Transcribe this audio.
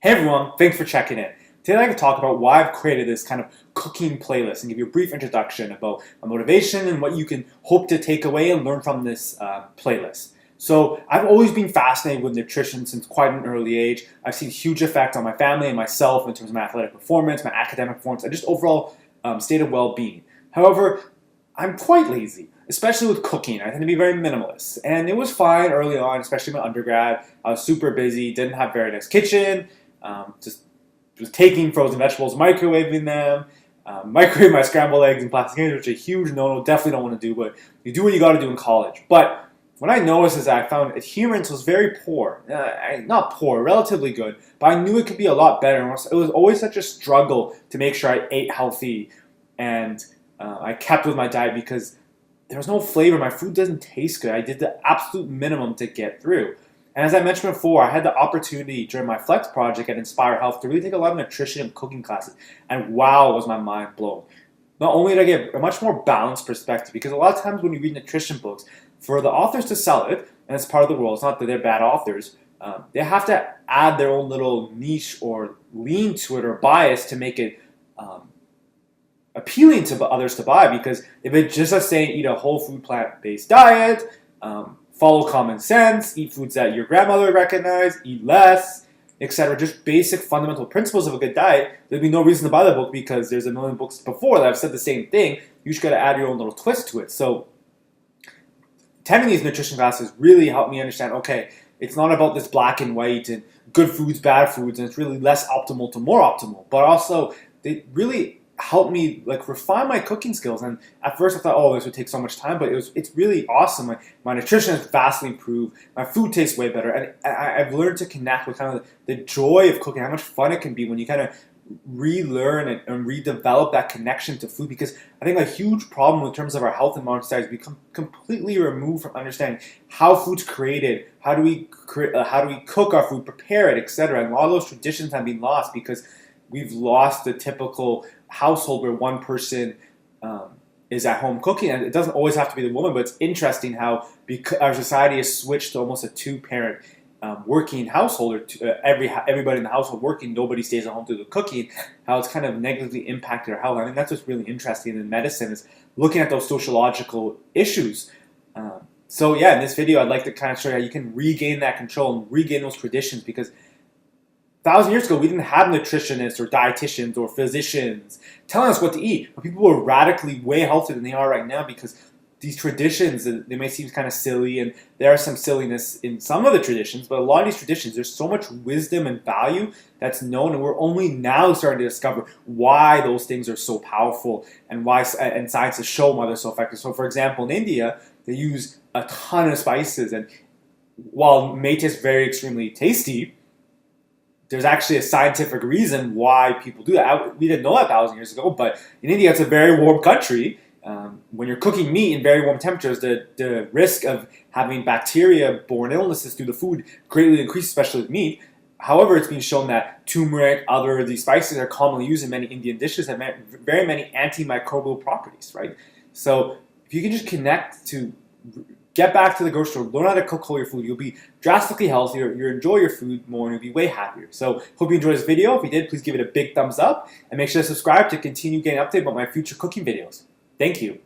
Hey everyone, thanks for checking in. Today I'd like to talk about why I've created this kind of cooking playlist and give you a brief introduction about my motivation and what you can hope to take away and learn from this playlist. So I've always been fascinated with nutrition since quite an early age. I've seen huge effects on my family and myself in terms of my athletic performance, my academic performance, and just overall state of well-being. However, I'm quite lazy, especially with cooking. I tend to be very minimalist. And it was fine early on, especially in my undergrad. I was super busy, didn't have a very nice kitchen, just was taking frozen vegetables, microwaving them, microwave my scrambled eggs in plastic containers, which is a huge no-no, definitely don't want to do, but you do what you got to do in college. But what I noticed is that I found adherence was very poor. Not poor, relatively good, but I knew it could be a lot better. It was always such a struggle to make sure I ate healthy and I kept with my diet because there was no flavor. My food doesn't taste good. I did the absolute minimum to get through. And as I mentioned before, I had the opportunity during my Flex project at Inspire Health to really take a lot of nutrition and cooking classes. And wow, was my mind blown. Not only did I get a much more balanced perspective, because a lot of times when you read nutrition books, for the authors to sell it, and it's part of the role, it's not that they're bad authors, they have to add their own little niche or lean to it or bias to make it appealing to others to buy. Because if it's just us saying eat a whole food plant-based diet, follow common sense, eat foods that your grandmother recognized, eat less, etc. Just basic fundamental principles of a good diet, there'd be no reason to buy the book because there's a million books before that have said the same thing. You just got to add your own little twist to it. So attending these nutrition classes really helped me understand, okay, it's not about this black and white and good foods, bad foods, and it's really less optimal to more optimal. But also, they really helped me refine my cooking skills. And at first I thought, oh, this would take so much time, but it's really awesome. My nutrition has vastly improved. My food tastes way better. And I've learned to connect with kind of the joy of cooking, how much fun it can be when you kind of relearn and redevelop that connection to food. Because I think a huge problem in terms of our health in modern society is we become completely removed from understanding how food's created, how do we cook our food, prepare it, etc. And a lot of those traditions have been lost because we've lost the typical household where one person is at home cooking, and it doesn't always have to be the woman, but it's interesting how our society has switched to almost a two-parent working household, or everybody in the household working, nobody stays at home to do the cooking, how it's kind of negatively impacted our health. I think that's what's really interesting in medicine, is looking at those sociological issues. So yeah, in this video, I'd like to kind of show you how you can regain that control and regain those traditions, because 1,000 years ago, we didn't have nutritionists or dietitians or physicians telling us what to eat. But people were radically way healthier than they are right now because these traditions, they may seem kind of silly, and there is some silliness in some of the traditions, but a lot of these traditions, there's so much wisdom and value that's known, and we're only now starting to discover why those things are so powerful and science has shown why they're so effective. So for example, in India, they use a ton of spices, and while it may taste very extremely tasty, there's actually a scientific reason why people do that. We didn't know that 1,000 years ago, but in India, it's a very warm country. When you're cooking meat in very warm temperatures, the risk of having bacteria-borne illnesses through the food greatly increases, especially with meat. However, it's been shown that turmeric, other of these spices are commonly used in many Indian dishes, have very many antimicrobial properties, right? So if you can just connect to get back to the grocery store, learn how to cook all your food, you'll be drastically healthier, you'll enjoy your food more, and you'll be way happier. So hope you enjoyed this video. If you did, please give it a big thumbs up, and make sure to subscribe to continue getting updated about my future cooking videos. Thank you.